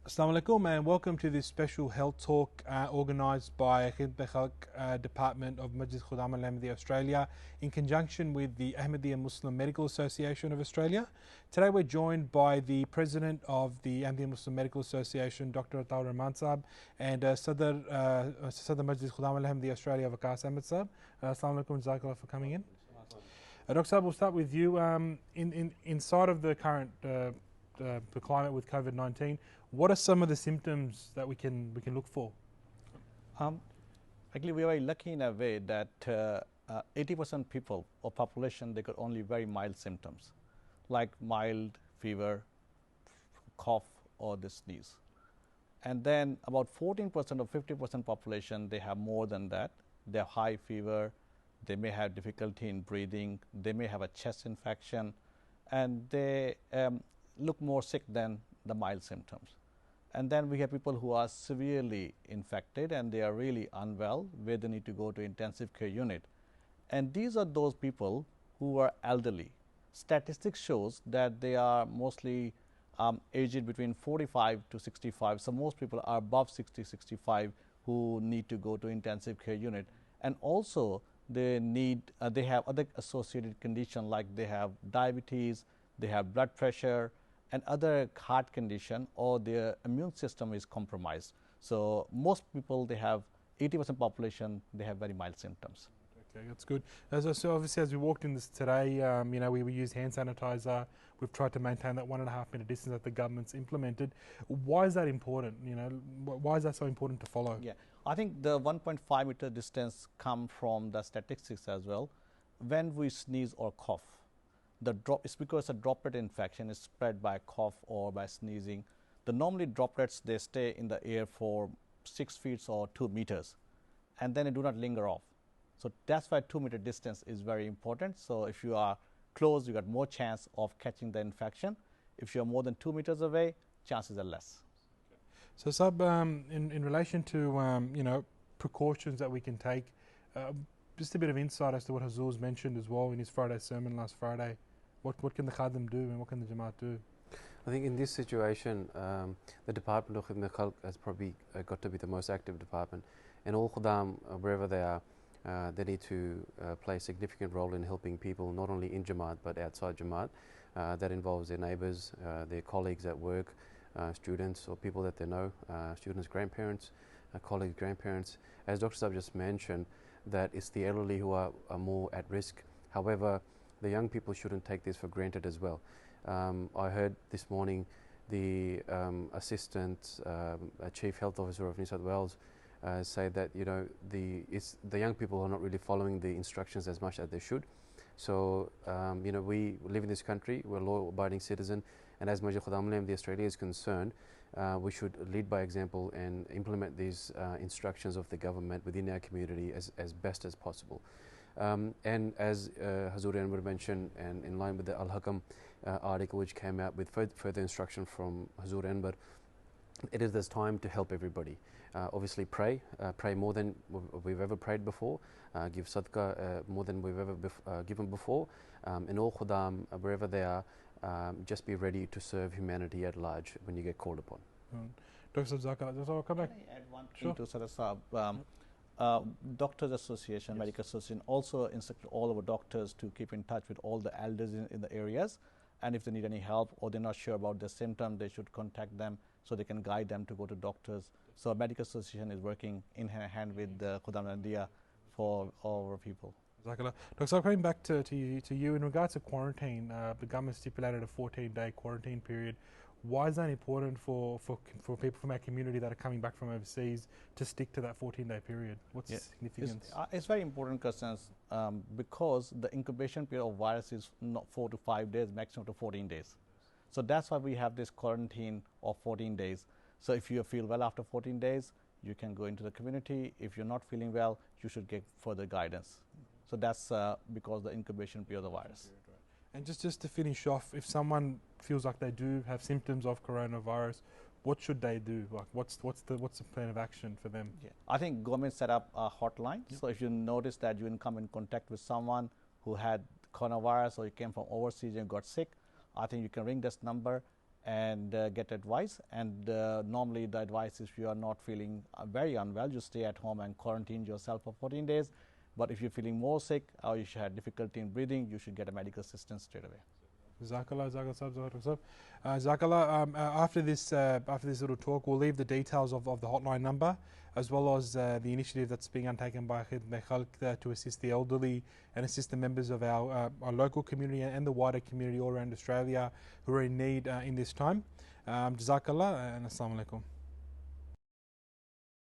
Assalamu alaikum and welcome to this special health talk organised by Khidmat Khalq Department of Majlis Khudam al-Ahmadiyya Australia in conjunction with the Ahmadiyya Muslim Medical Association of Australia. Today we're joined by the President of the Ahmadiyya Muslim Medical Association, Dr. Ataur Rahman Saab, and Sadr Majlis Khudam al-Ahmadiyya Australia, Waqas Ahmed Saab. Assalamu alaikum, jazakallah for coming in. Dr. Saab, we'll start with you. Inside of the current the climate with COVID-19, what are some of the symptoms that we can look for? Actually, we are very lucky in a way that 80% people or population, they got only very mild symptoms, like mild fever, cough, or the sneeze. And then about 14% or 50% population, they have more than that. They have high fever, they may have difficulty in breathing, they may have a chest infection, and they look more sick than the mild symptoms. And then we have people who are severely infected and they are really unwell, where they need to go to intensive care unit. And these are those people who are elderly. Statistics shows that they are mostly aged between 45 to 65. So most people are above 60, 65 who need to go to intensive care unit. And also they need, they have other associated conditions, like they have diabetes, they have blood pressure, and other heart condition, or their immune system is compromised. So most people, they have 80% population, they have very mild symptoms. Okay, that's good. So obviously, as we walked in this today, we use hand sanitizer. We've tried to maintain that 1.5 meter distance that the government's implemented. Why is that important? Why is that so important to follow? Yeah, I think the 1.5 meter distance come from the statistics as well. When we sneeze or cough, it's because a droplet infection is spread by cough or by sneezing. The normally droplets, they stay in the air for 6 feet or 2 meters, and then they do not linger off. So that's why 2 meter distance is very important. So if you are close, you got more chance of catching the infection. If you are more than 2 meters away, chances are less. So Sab, in relation to precautions that we can take, just a bit of insight as to what Hazur's mentioned as well in his Friday sermon last Friday. What can the Khadim do and what can the Jamaat do? I think in this situation, the Department of Khidmat Khalq has probably got to be the most active department. And all Khudam, wherever they are, they need to play a significant role in helping people, not only in Jamaat but outside Jamaat. That involves their neighbours, their colleagues at work, students or people that they know, students' grandparents, colleagues' grandparents. As Dr. Saab just mentioned, that it's the elderly who are more at risk. However, the young people shouldn't take this for granted as well. I heard this morning the assistant chief health officer of New South Wales say that the young people are not really following the instructions as much as they should. So we live in this country, we're law-abiding citizen, and as Majlis Khudam al-Ahmadiyya Australia is concerned, we should lead by example and implement these instructions of the government within our community as best as possible. And as Hazur Anwar mentioned, and in line with the Al-Hakam article which came out with further instruction from Hazur Anwar, it is this time to help everybody. Obviously pray more than we've ever prayed before, give sadaqah more than we've ever given before, and all Khudam, wherever they are, just be ready to serve humanity at large when you get called upon. Dr. Zaka, I'll come back. Can I add one thing to Sadr Saab? Doctors Association, yes. Medical Association also instructed all our doctors to keep in touch with all the elders in the areas, and if they need any help or they're not sure about the symptom, they should contact them so they can guide them to go to doctors. So Medical Association is working in hand with the Khudam al-Ahmadiyya for all our people. Dr. Saab, coming back to you in regards to quarantine, the government stipulated a 14-day quarantine period. Why is that important for people from our community that are coming back from overseas to stick to that 14-day period? What's the significance? It's very important questions because the incubation period of virus is not 4 to 5 days, maximum to 14 days. So that's why we have this quarantine of 14 days. So if you feel well after 14 days, you can go into the community. If you're not feeling well, you should get further guidance. So that's because the incubation period of the virus. And just to finish off, if someone feels like they do have symptoms of coronavirus, what should they do? Like, what's the plan of action for them? Yeah. I think government set up a hotline. Yep. So if you notice that you come in contact with someone who had coronavirus or you came from overseas and got sick, I think you can ring this number and get advice. And normally the advice is, if you are not feeling very unwell, you stay at home and quarantine yourself for 14 days. But if you're feeling more sick or you should have difficulty in breathing, you should get a medical assistance straight away. Jazakallah. After this little talk, we'll leave the details of the hotline number, as well as the initiative that's being undertaken by Khidmat Khalq to assist the elderly and assist the members of our local community and the wider community all around Australia who are in need in this time. Jazakallah and Assalamu alaikum.